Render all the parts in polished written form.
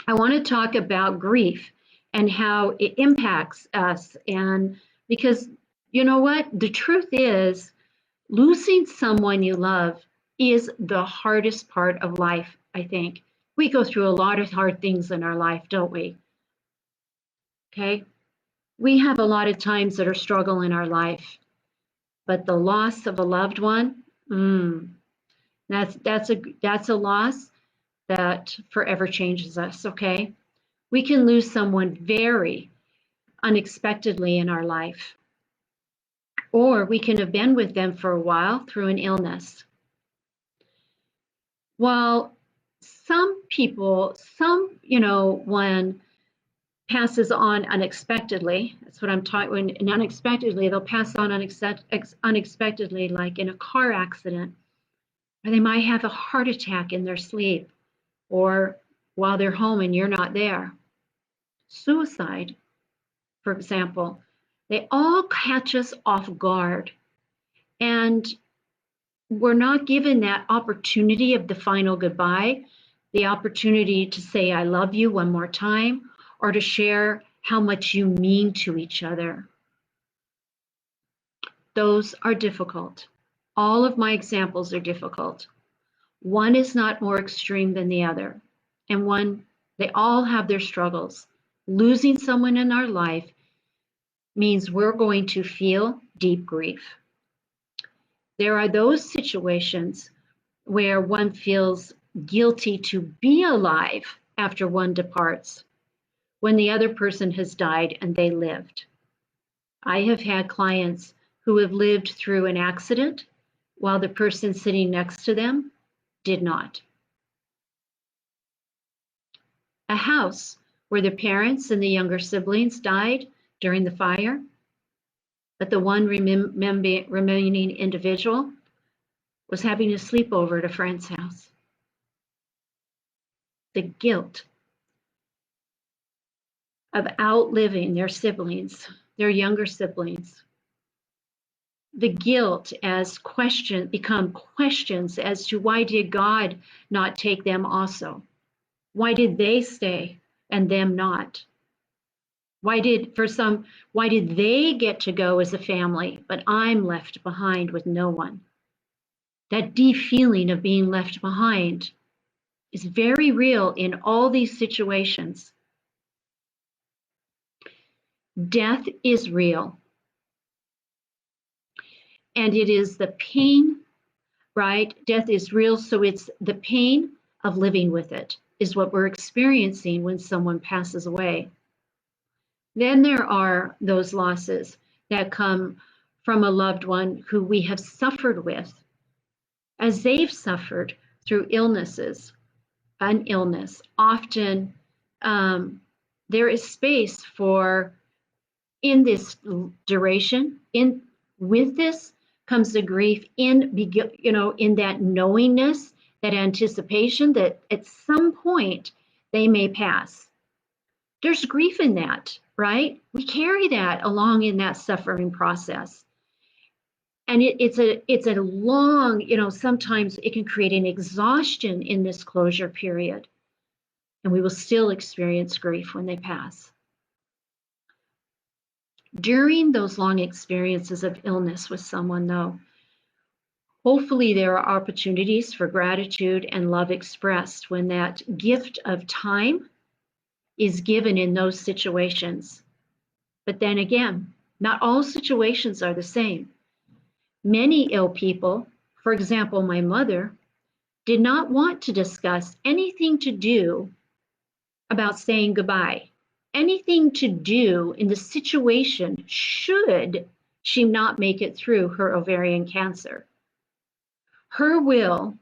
I want to talk about grief and how it impacts us. And because you know what? The truth is, losing someone you love is the hardest part of life, I think. We go through a lot of hard things in our life, don't we? Okay. We have a lot of times that are struggle in our life, but the loss of a loved one, that's a loss that forever changes us. Okay. We can lose someone very unexpectedly in our life, or we can have been with them for a while through an illness. While some people, one passes on unexpectedly, that's what I'm talking, when unexpectedly, they'll pass on unexpectedly, like in a car accident, or they might have a heart attack in their sleep, or while they're home and you're not there. Suicide, for example, they all catch us off guard. And we're not given that opportunity of the final goodbye, the opportunity to say, I love you one more time, or to share how much you mean to each other. Those are difficult. All of my examples are difficult. One is not more extreme than the other. And they all have their struggles. Losing someone in our life means we're going to feel deep grief. There are those situations where one feels guilty to be alive after one departs, when the other person has died and they lived. I have had clients who have lived through an accident while the person sitting next to them did not. A house where the parents and the younger siblings died during the fire, but the one remaining individual was having a sleepover at a friend's house. The guilt of outliving their siblings, their younger siblings. The guilt become questions as to why did God not take them also? Why did they stay and them not? Why did they get to go as a family, but I'm left behind with no one? That deep feeling of being left behind is very real in all these situations. Death is real. And it is the pain, right? Death is real, so it's the pain of living with it is what we're experiencing when someone passes away. Then there are those losses that come from a loved one who we have suffered with, as they've suffered through illnesses, an illness. Often there is space for, in this duration, with this comes the grief in that knowingness, that anticipation that at some point they may pass. There's grief in that, right? We carry that along in that suffering process. And it's a long, sometimes it can create an exhaustion in this closure period. And we will still experience grief when they pass. During those long experiences of illness with someone, though, hopefully there are opportunities for gratitude and love expressed when that gift of time is given in those situations. But then again, not all situations are the same. Many ill people, for example, my mother, did not want to discuss anything to do about saying goodbye, anything to do in the situation should she not make it through her ovarian cancer. Her will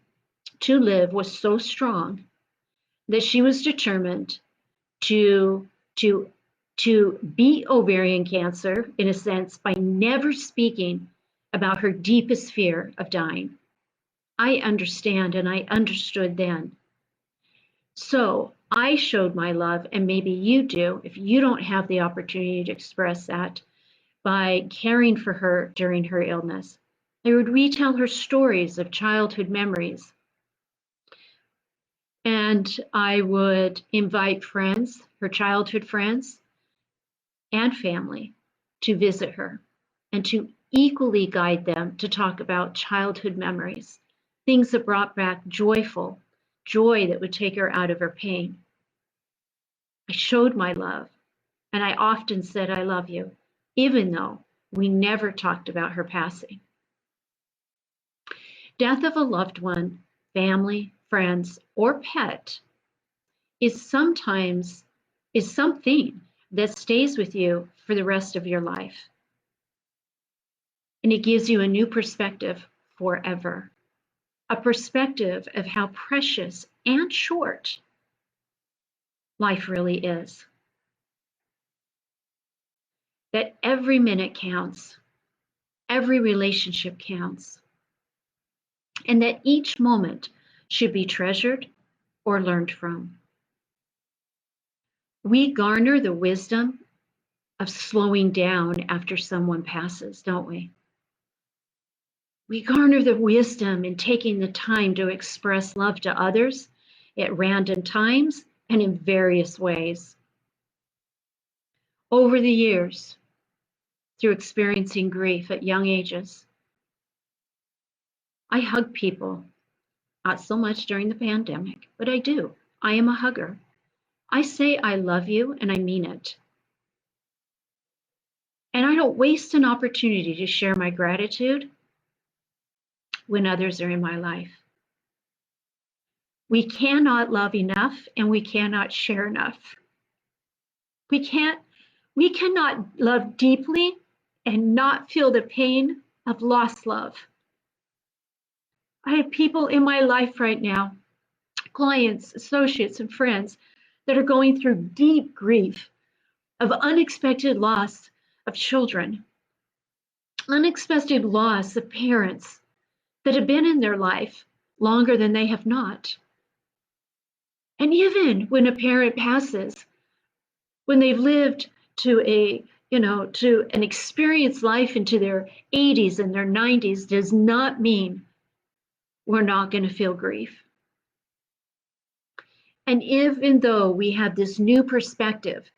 to live was so strong that she was determined to beat ovarian cancer, in a sense, by never speaking about her deepest fear of dying. I understand, and I understood then. So I showed my love, and maybe you do, if you don't have the opportunity to express that, by caring for her during her illness. I would retell her stories of childhood memories. And I would invite friends, her childhood friends and family, to visit her and to equally guide them to talk about childhood memories, things that brought back joy that would take her out of her pain. I showed my love, and I often said, I love you, even though we never talked about her passing. Death of a loved one, family, friends, or pet is sometimes is something that stays with you for the rest of your life. And it gives you a new perspective forever, a perspective of how precious and short life really is. That every minute counts, every relationship counts, and that each moment should be treasured or learned from. We garner the wisdom of slowing down after someone passes, don't we? We garner the wisdom in taking the time to express love to others at random times and in various ways. Over the years, through experiencing grief at young ages, I hug people, not so much during the pandemic, but I do. I am a hugger. I say I love you and I mean it. And I don't waste an opportunity to share my gratitude when others are in my life. We cannot love enough and we cannot share enough. We cannot love deeply and not feel the pain of lost love. I have people in my life right now, clients, associates, and friends that are going through deep grief of unexpected loss of children, unexpected loss of parents that have been in their life longer than they have not. And even when a parent passes, when they've lived to to an experienced life into their 80s and their 90s, does not mean we're not going to feel grief. And even though we have this new perspective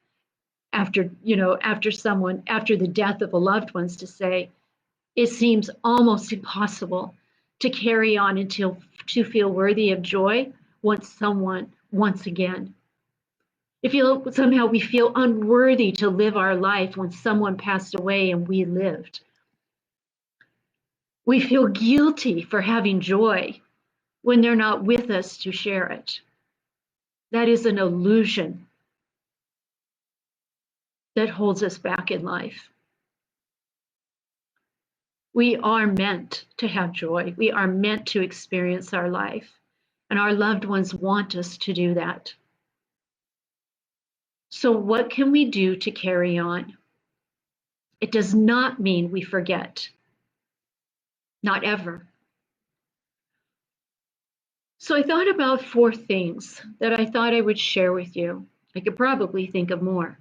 after the death of a loved one, to say it seems almost impossible to carry on until to feel worthy of joy once again. If somehow we feel unworthy to live our life when someone passed away and we lived. We feel guilty for having joy when they're not with us to share it. That is an illusion that holds us back in life. We are meant to have joy. We are meant to experience our life, and our loved ones want us to do that. So what can we do to carry on? It does not mean we forget. Not ever. So I thought about 4 things that I thought I would share with you. I could probably think of more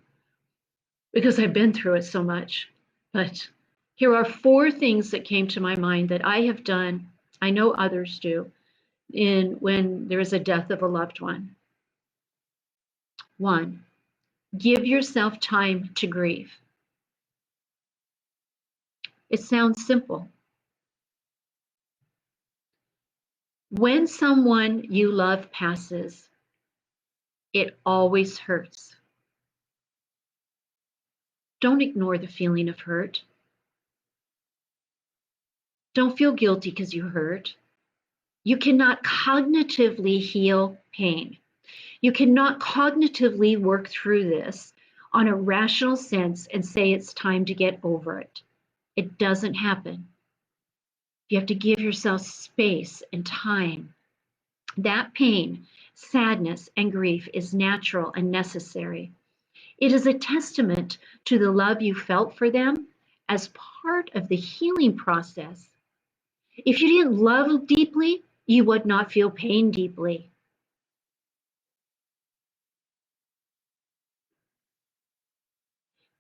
because I've been through it so much. But here are 4 things that came to my mind that I have done, I know others do, when there is a death of a loved one. 1, give yourself time to grieve. It sounds simple. When someone you love passes, it always hurts. Don't ignore the feeling of hurt. Don't feel guilty because you hurt. You cannot cognitively heal pain. You cannot cognitively work through this on a rational sense and say it's time to get over it. It doesn't happen. You have to give yourself space and time. That pain, sadness, and grief is natural and necessary. It is a testament to the love you felt for them as part of the healing process. If you didn't love deeply, you would not feel pain deeply.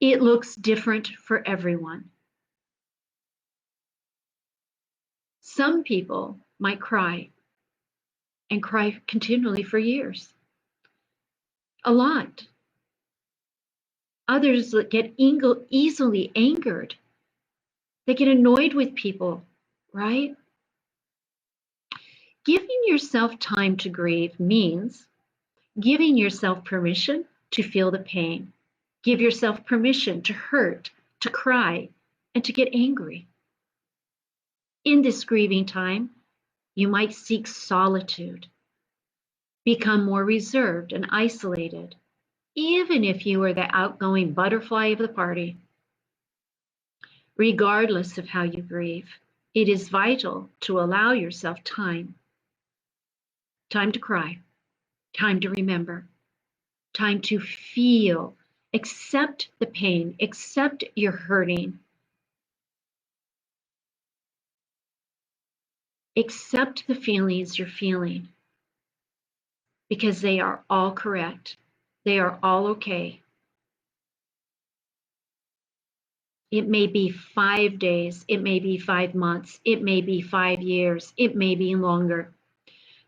It looks different for everyone. Some people might cry. and cry continually for years. A lot. Others that get easily angered. They get annoyed with people, right? Giving yourself time to grieve means giving yourself permission to feel the pain. Give yourself permission to hurt, to cry, and to get angry. In this grieving time, you might seek solitude, become more reserved and isolated, even if you are the outgoing butterfly of the party. Regardless of how you grieve, it is vital to allow yourself time. Time to cry, time to remember, time to feel, accept the pain, accept your hurting, accept the feelings you're feeling, because they are all correct. They are all okay. It may be 5 days, it may be 5 months, it may be 5 years, it may be longer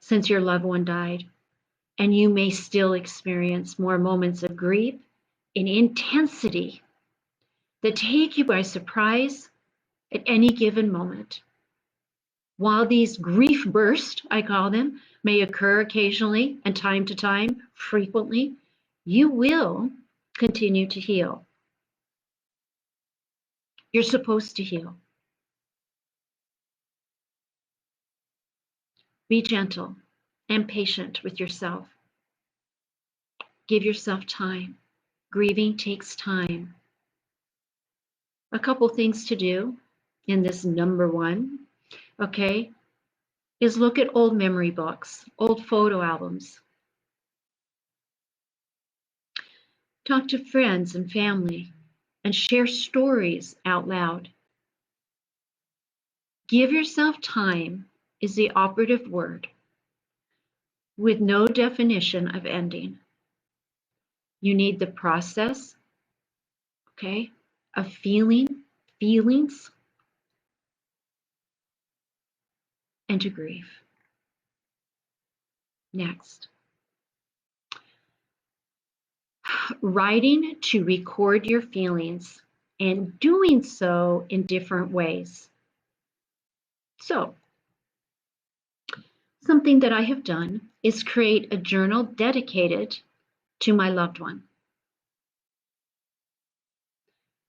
since your loved one died. And you may still experience more moments of grief in intensity that take you by surprise at any given moment. While these grief bursts, I call them, may occur occasionally and time to time, frequently, you will continue to heal. You're supposed to heal. Be gentle and patient with yourself. Give yourself time. Grieving takes time. A couple things to do in this number one, okay, is look at old memory books, old photo albums. Talk to friends and family and share stories out loud. Give yourself time is the operative word with no definition of ending. You need the process, okay, of feelings, and to grieve. Next. Writing to record your feelings and doing so in different ways. So, something that I have done is create a journal dedicated to my loved one.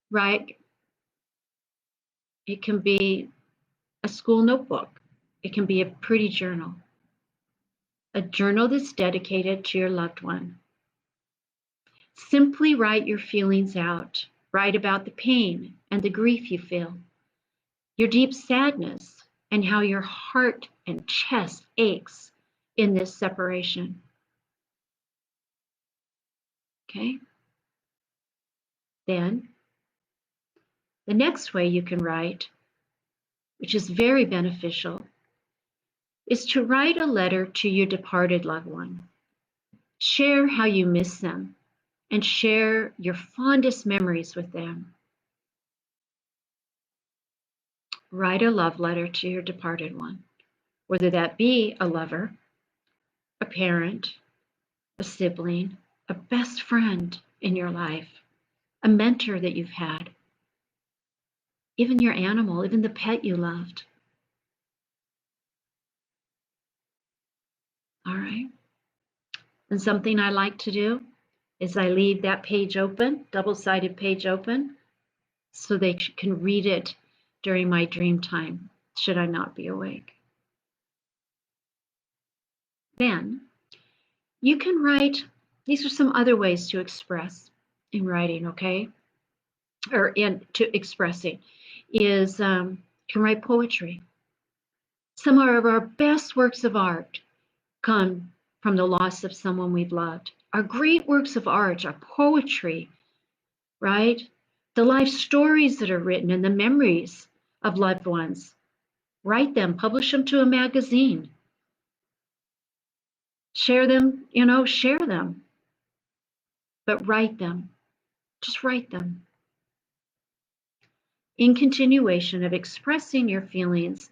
Right? It can be a school notebook. It can be a pretty journal. A journal that's dedicated to your loved one. Simply write your feelings out. Write about the pain and the grief you feel, your deep sadness, and how your heart and chest aches in this separation. Okay? Then, the next way you can write, which is very beneficial, is to write a letter to your departed loved one. Share how you miss them and share your fondest memories with them. Write a love letter to your departed one, whether that be a lover, a parent, a sibling, a best friend in your life, a mentor that you've had, even your animal, even the pet you loved. All right. And something I like to do is I leave that page open, double-sided page open, so they can read it during my dream time, should I not be awake. Then you can write, these are some other ways to express in writing, okay? Or in to expressing is you can write poetry. Some of our best works of art come from the loss of someone we've loved. Our great works of art are poetry, right? The life stories that are written and the memories of loved ones. Write them, publish them to a magazine. Share them, share them. But write them. Just write them. In continuation of expressing your feelings,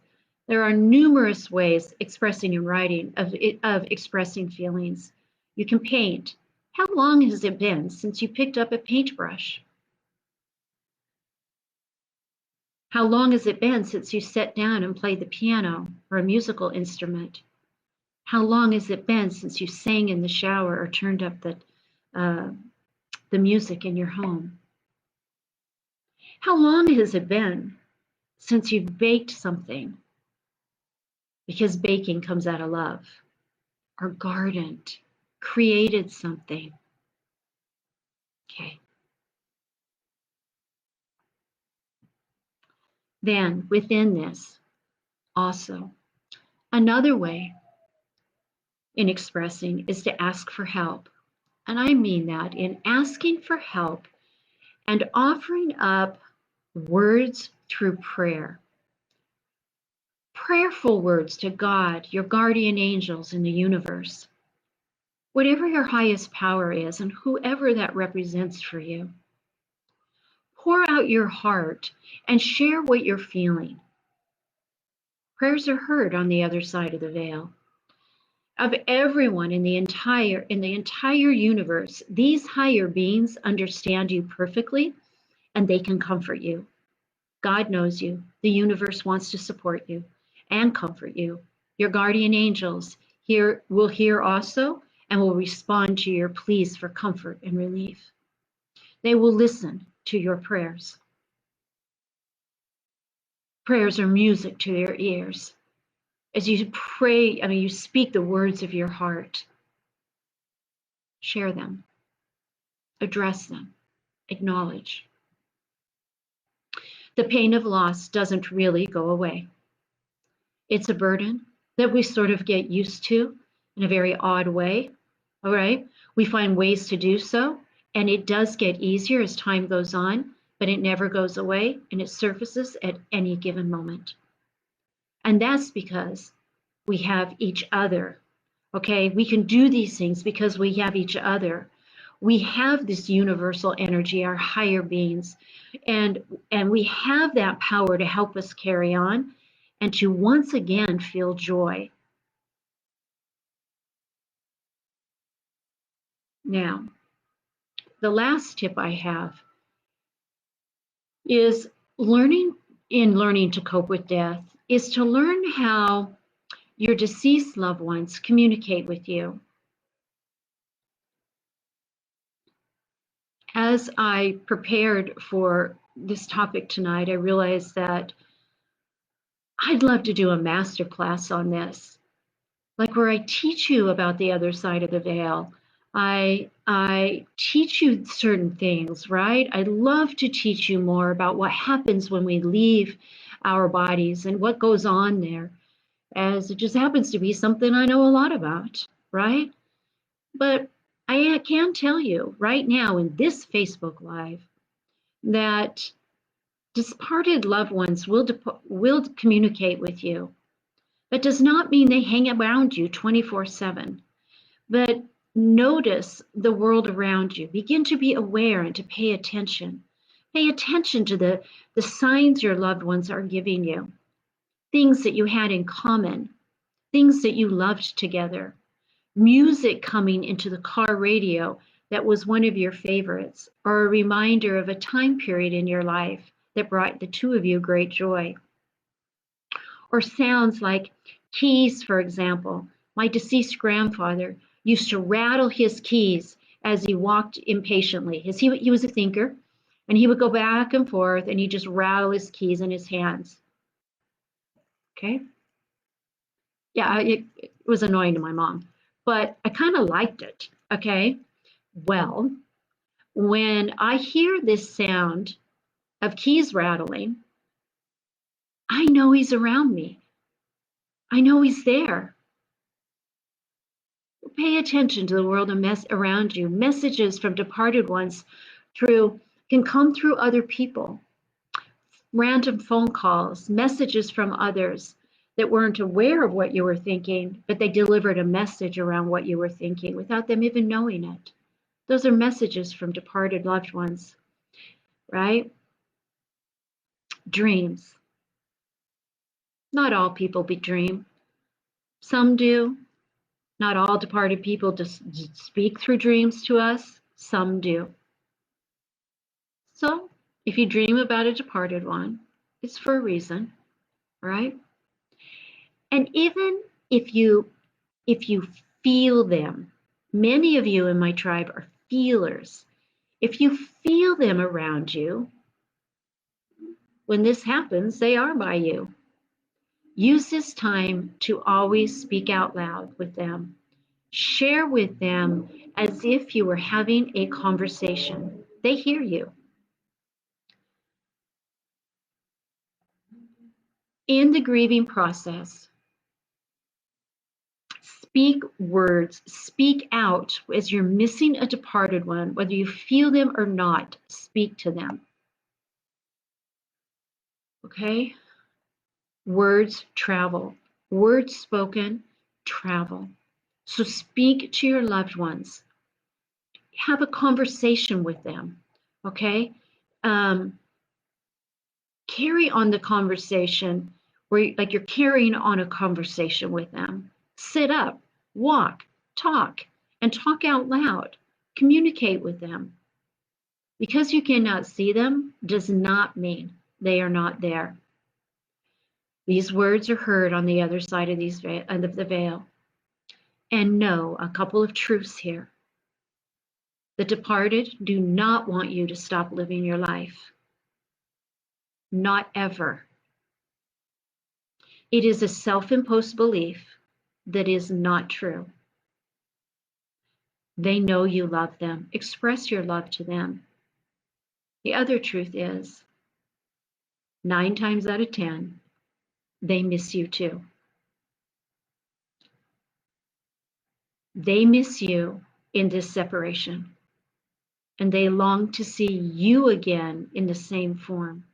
There are numerous ways expressing in writing of expressing feelings. You can paint. How long has it been since you picked up a paintbrush? How long has it been since you sat down and played the piano or a musical instrument? How long has it been since you sang in the shower or turned up uh, the music in your home? How long has it been since you've baked something? Because baking comes out of love. Or gardened, created something. Okay. Then within this, also, another way in expressing is to ask for help. And I mean that in asking for help and offering up words through prayer. Prayerful words to God, your guardian angels in the universe, whatever your highest power is and whoever that represents for you. Pour out your heart and share what you're feeling. Prayers are heard on the other side of the veil. Of everyone in the entire universe, these higher beings understand you perfectly and they can comfort you. God knows you. The universe wants to support you and comfort you. Your guardian angels will hear also and will respond to your pleas for comfort and relief. They will listen to your prayers. Prayers are music to their ears. As you pray, you speak the words of your heart. Share them, address them, acknowledge. The pain of loss doesn't really go away. It's a burden that we sort of get used to in a very odd way. All right. We find ways to do so, and it does get easier as time goes on, but it never goes away and it surfaces at any given moment. And that's because we have each other. Okay. We can do these things because we have each other. We have this universal energy, our higher beings, and we have that power to help us carry on and to once again feel joy. Now, the last tip I have is learning to cope with death is to learn how your deceased loved ones communicate with you. As I prepared for this topic tonight, I realized that I'd love to do a master class on this, like where I teach you about the other side of the veil. I teach you certain things, right? I love to teach you more about what happens when we leave our bodies and what goes on there, as it just happens to be something I know a lot about, right? But I can tell you right now in this Facebook Live that disparted loved ones will communicate with you. That does not mean they hang around you 24/7, but notice the world around you. Begin to be aware and to pay attention. Pay attention to the signs your loved ones are giving you, things that you had in common, things that you loved together, music coming into the car radio that was one of your favorites, or a reminder of a time period in your life that brought the two of you great joy. Or sounds like keys, for example. My deceased grandfather used to rattle his keys as he walked impatiently. He was a thinker, and he would go back and forth, and he'd just rattle his keys in his hands. Okay? Yeah, it was annoying to my mom, but I kind of liked it. Okay? Well, when I hear this sound of keys rattling, I know he's around me. I know he's there. Pay attention to the world around you. Messages from departed ones can come through other people. Random phone calls, messages from others that weren't aware of what you were thinking, but they delivered a message around what you were thinking without them even knowing it. Those are messages from departed loved ones, right? Dreams. Not all people dream. Some do. Not all departed people just speak through dreams to us. Some do. So if you dream about a departed one, it's for a reason, right? And even if you feel them, many of you in my tribe are feelers. If you feel them around you, when this happens, they are by you. Use this time to always speak out loud with them. Share with them as if you were having a conversation. They hear you. In the grieving process, speak words, speak out as you're missing a departed one, whether you feel them or not, speak to them. Okay? Words travel. Words spoken travel. So speak to your loved ones. Have a conversation with them. Okay? Carry on the conversation where like you're carrying on a conversation with them. Sit up, walk, talk, and talk out loud. Communicate with them. Because you cannot see them does not mean they are not there. These words are heard on the other side of the veil. And know a couple of truths here. The departed do not want you to stop living your life. Not ever. It is a self-imposed belief that is not true. They know you love them. Express your love to them. The other truth is, 9 times out of 10, they miss you too. They miss you in this separation, and they long to see you again in the same form.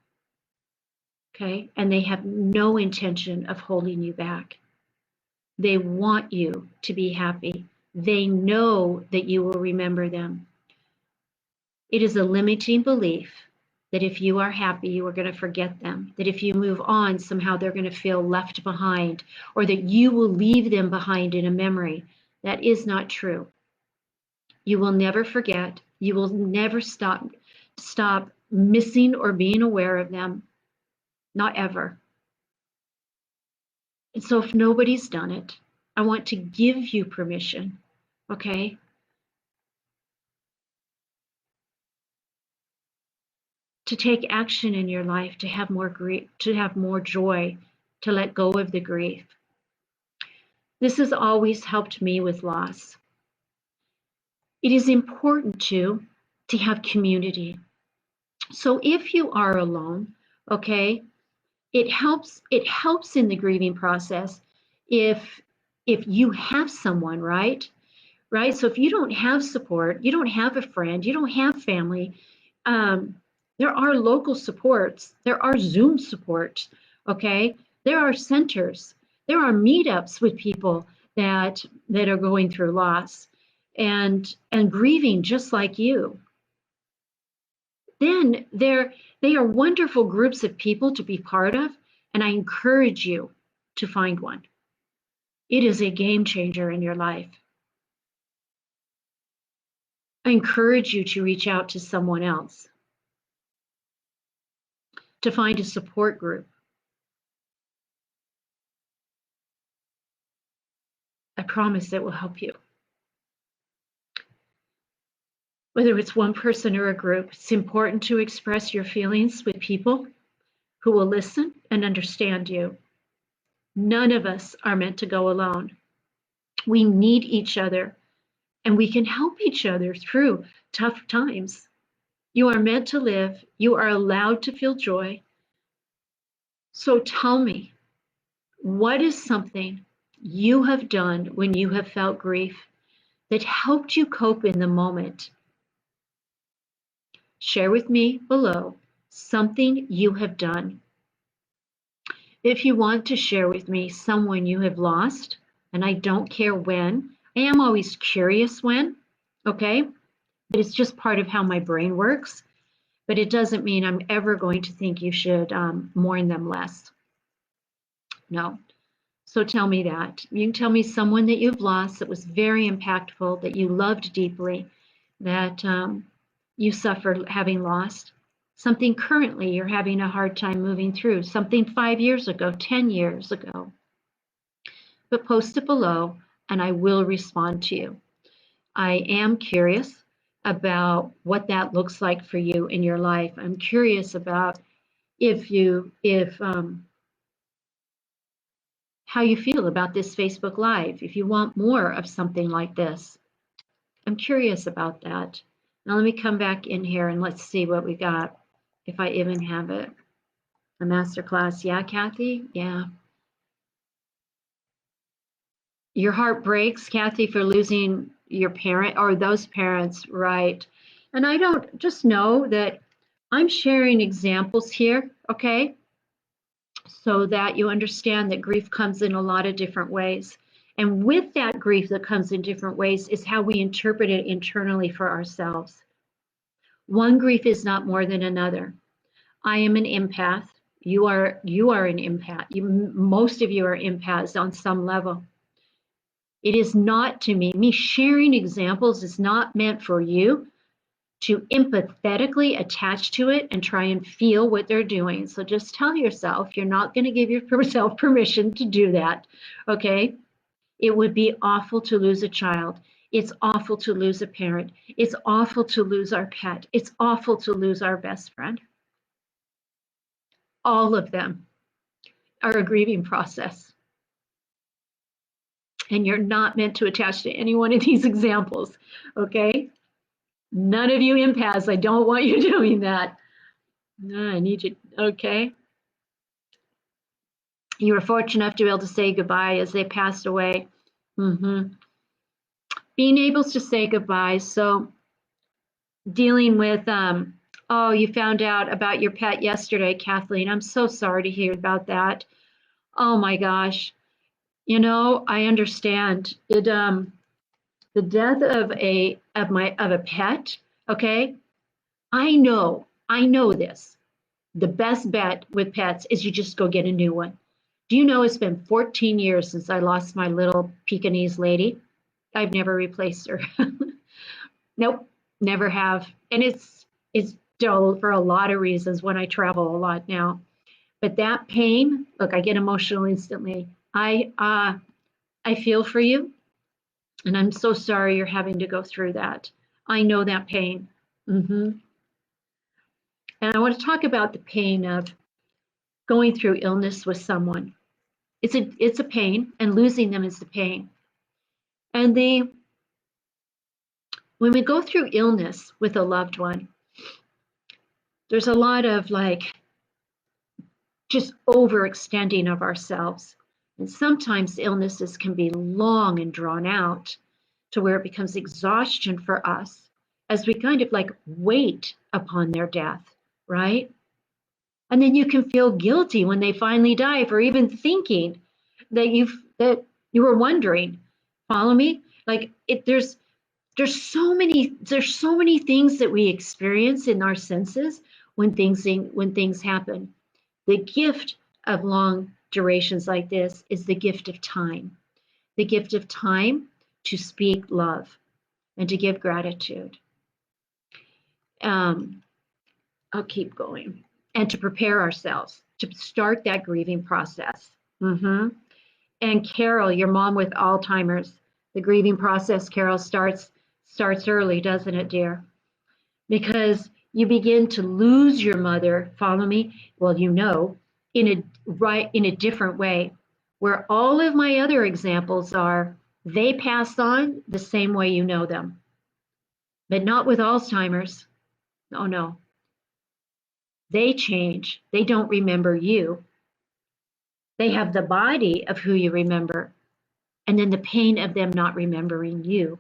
Okay? And they have no intention of holding you back. They want you to be happy. They know that you will remember them. It is a limiting belief that if you are happy, you are going to forget them, that if you move on, somehow they're going to feel left behind, or that you will leave them behind in a memory. That is not true. You will never forget. You will never stop missing or being aware of them. Not ever. And so if nobody's done it, I want to give you permission, okay, to take action in your life, to have more grief, to have more joy, to let go of the grief. This has always helped me with loss. It is important to have community. So if you are alone, okay, it helps in the grieving process if you have someone, right? So if you don't have support, you don't have a friend, you don't have family, there are local supports, there are Zoom supports, okay? There are centers, there are meetups with people that are going through loss and grieving just like you. Then they are wonderful groups of people to be part of, and I encourage you to find one. It is a game changer in your life. I encourage you to reach out to someone else, to find a support group. I promise it will help you. Whether it's one person or a group, it's important to express your feelings with people who will listen and understand you. None of us are meant to go alone. We need each other, and we can help each other through tough times. You are meant to live. You are allowed to feel joy. So tell me, what is something you have done when you have felt grief that helped you cope in the moment? Share with me below something you have done. If you want to share with me someone you have lost, and I don't care when, I am always curious when, okay? But it's just part of how my brain works. But it doesn't mean I'm ever going to think you should mourn them less. No. So tell me that. You can tell me someone that you've lost that was very impactful, that you loved deeply, that you suffered having lost. Something currently you're having a hard time moving through, something 5 years ago, 10 years ago. But post it below and I will respond to you. I am curious about what that looks like for you in your life. I'm curious about if how you feel about this Facebook Live, if you want more of something like this. I'm curious about that. Now let me come back in here and let's see what we got, if I even have it. A masterclass. Yeah, Kathy? Yeah. Your heart breaks, Kathy, for losing your parent or those parents, right? And I don't just know that I'm sharing examples here, okay? So that you understand that grief comes in a lot of different ways. And with that grief that comes in different ways is how we interpret it internally for ourselves. One grief is not more than another. I am an empath. You are an empath. Most of you are empaths on some level. It is not to me sharing examples is not meant for you to empathetically attach to it and try and feel what they're doing. So just tell yourself you're not going to give yourself permission to do that. Okay? It would be awful to lose a child. It's awful to lose a parent. It's awful to lose our pet. It's awful to lose our best friend. All of them are a grieving process. And you're not meant to attach to any one of these examples. Okay? None of you empaths, I don't want you doing that. No, I need you. Okay? You were fortunate enough to be able to say goodbye as they passed away. Being able to say goodbye. So dealing with, oh, you found out about your pet yesterday, Kathleen. I'm so sorry to hear about that. Oh my gosh. You know, I understand it. The death of a pet. Okay, I know this. The best bet with pets is you just go get a new one. Do you know it's been 14 years since I lost my little Pekingese lady? I've never replaced her. Nope, never have. And it's dull for a lot of reasons when I travel a lot now. But that pain, look, I get emotional instantly. I feel for you, and I'm so sorry you're having to go through that. I know that pain. And I want to talk about the pain of going through illness with someone. It's a pain, and losing them is the pain. And when we go through illness with a loved one, there's a lot of like just overextending of ourselves. And sometimes illnesses can be long and drawn out to where it becomes exhaustion for us as we kind of like wait upon their death, right? And then you can feel guilty when they finally die for even thinking that you were wondering. Follow me? Like there's so many things that we experience in our senses when things happen. The gift of long durations like this is the gift of time. The gift of time to speak love and to give gratitude. I'll keep going. And to prepare ourselves to start that grieving process. And Carol, your mom with Alzheimer's, the grieving process, Carol, starts early, doesn't it, dear? Because you begin to lose your mother, follow me? Well, you know, in a different way. Where all of my other examples are, they pass on the same way you know them. But not with Alzheimer's. Oh no. They change. They don't remember you. They have the body of who you remember, and then the pain of them not remembering you.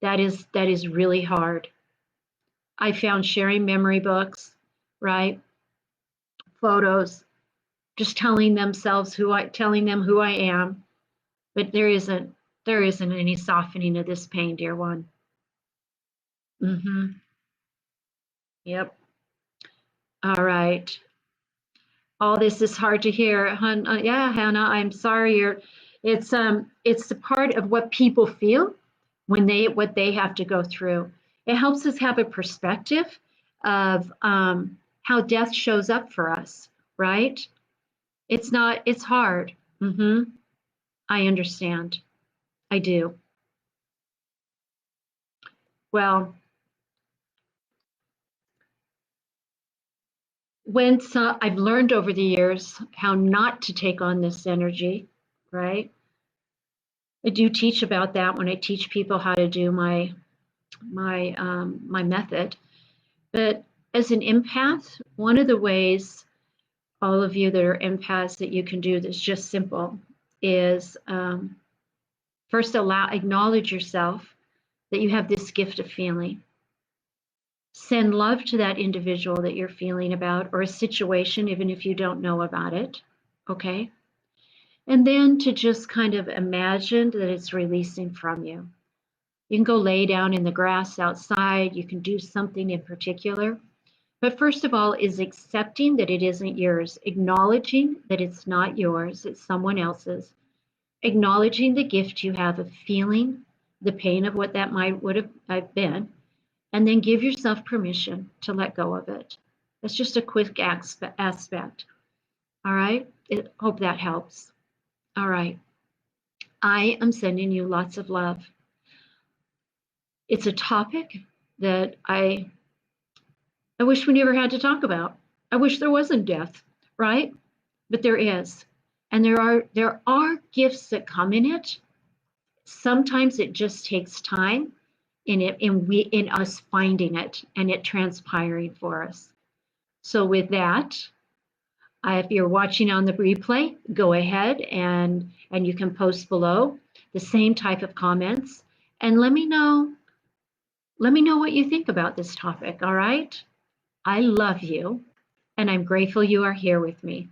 That is really hard. I found sharing memory books, right? Photos, just telling them who I am, but there isn't any softening of this pain, dear one. Yep. All right. All this is hard to hear. Yeah, Hannah, I'm sorry. It's a part of what people feel when what they have to go through. It helps us have a perspective of how death shows up for us, right? It's not, it's hard. I understand. I do. Well, I've learned over the years how not to take on this energy, right? I do teach about that when I teach people how to do my method. But as an empath, one of the ways, all of you that are empaths, that you can do that's just simple is first acknowledge yourself that you have this gift of feeling. Send love to that individual that you're feeling about, or a situation, even if you don't know about it. Okay. And then to just kind of imagine that it's releasing from you. You can go lay down in the grass outside. You can do something in particular. But first of all, is accepting that it isn't yours, acknowledging that it's not yours, it's someone else's, acknowledging the gift you have of feeling the pain of what that would have been, and then give yourself permission to let go of it. That's just a quick aspect. All right. Hope that helps. All right. I am sending you lots of love. It's a topic that I wish we never had to talk about. I wish there wasn't death, right? But there is. And there are gifts that come in it. Sometimes it just takes time in us finding it and it transpiring for us. So with that, if you're watching on the replay, go ahead and you can post below the same type of comments and let me know what you think about this topic, all right? I love you and I'm grateful you are here with me.